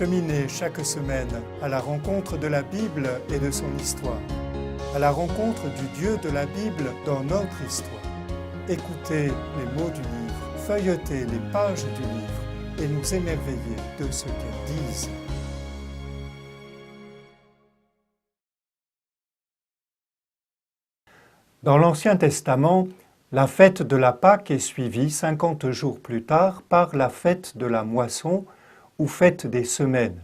cheminer chaque semaine à la rencontre de la Bible et de son histoire, à la rencontre du Dieu de la Bible dans notre histoire. Écoutez les mots du livre, feuilletez les pages du livre et nous émerveiller de ce qu'elles disent. Dans l'Ancien Testament, la fête de la Pâque est suivie 50 jours plus tard par la fête de la moisson ou fête des semaines.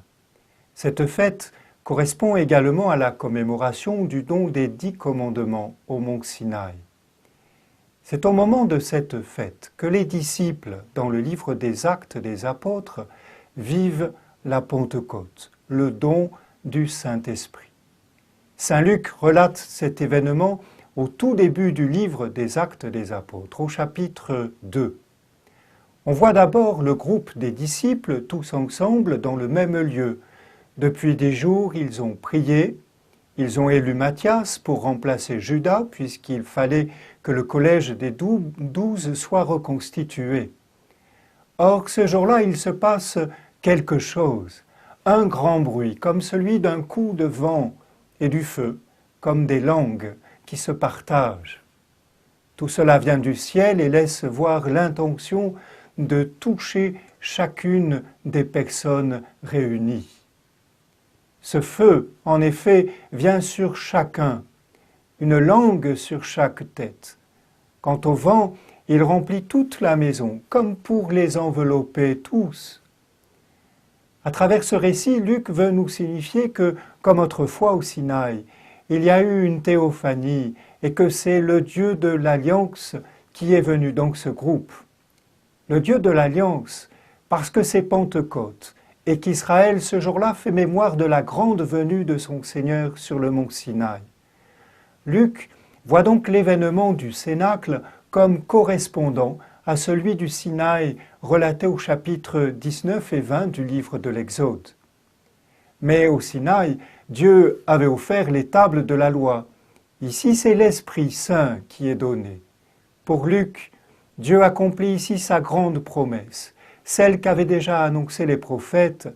Cette fête correspond également à la commémoration du don des 10 commandements au mont Sinaï. C'est au moment de cette fête que les disciples, dans le livre des Actes des Apôtres, vivent la Pentecôte, le don du Saint-Esprit. Saint Luc relate cet événement au tout début du livre des Actes des Apôtres, au chapitre 2. On voit d'abord le groupe des disciples tous ensemble dans le même lieu. Depuis des jours, ils ont prié, ils ont élu Matthias pour remplacer Judas, puisqu'il fallait que le collège des 12 soit reconstitué. Or, ce jour-là, il se passe quelque chose, un grand bruit, comme celui d'un coup de vent, et du feu, comme des langues qui se partagent. Tout cela vient du ciel et laisse voir l'intention de toucher chacune des personnes réunies. Ce feu, en effet, vient sur chacun, une langue sur chaque tête. Quant au vent, il remplit toute la maison, comme pour les envelopper tous. À travers ce récit, Luc veut nous signifier que, comme autrefois au Sinaï, il y a eu une théophanie et que c'est le Dieu de l'Alliance qui est venu dans ce groupe. Le Dieu de l'Alliance, parce que c'est Pentecôte et qu'Israël ce jour-là fait mémoire de la grande venue de son Seigneur sur le mont Sinaï. Luc voit donc l'événement du Cénacle comme correspondant à celui du Sinaï relaté au chapitre 19 et 20 du livre de l'Exode. Mais au Sinaï, Dieu avait offert les tables de la loi. Ici, c'est l'Esprit Saint qui est donné. Pour Luc, Dieu accomplit ici sa grande promesse, celle qu'avaient déjà annoncée les prophètes,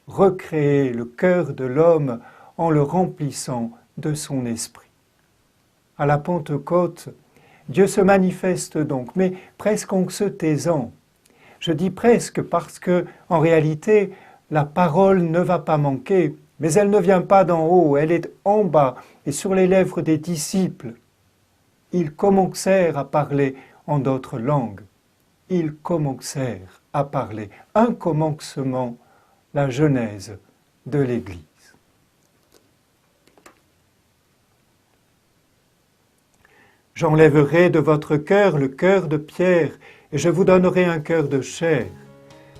recréer le cœur de l'homme en le remplissant de son esprit. À la Pentecôte, Dieu se manifeste donc, mais presque en se taisant. Je dis presque parce que, en réalité, la parole ne va pas manquer, mais elle ne vient pas d'en haut, elle est en bas et sur les lèvres des disciples. Ils commencèrent à parler en d'autres langues. Ils commencèrent à parler. Un commencement, la genèse de l'Église. J'enlèverai de votre cœur le cœur de pierre et je vous donnerai un cœur de chair.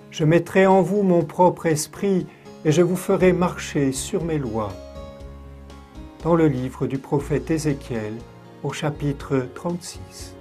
Je mettrai en vous mon propre esprit et je vous ferai marcher sur mes lois. Dans le livre du prophète Ézéchiel, au chapitre 36.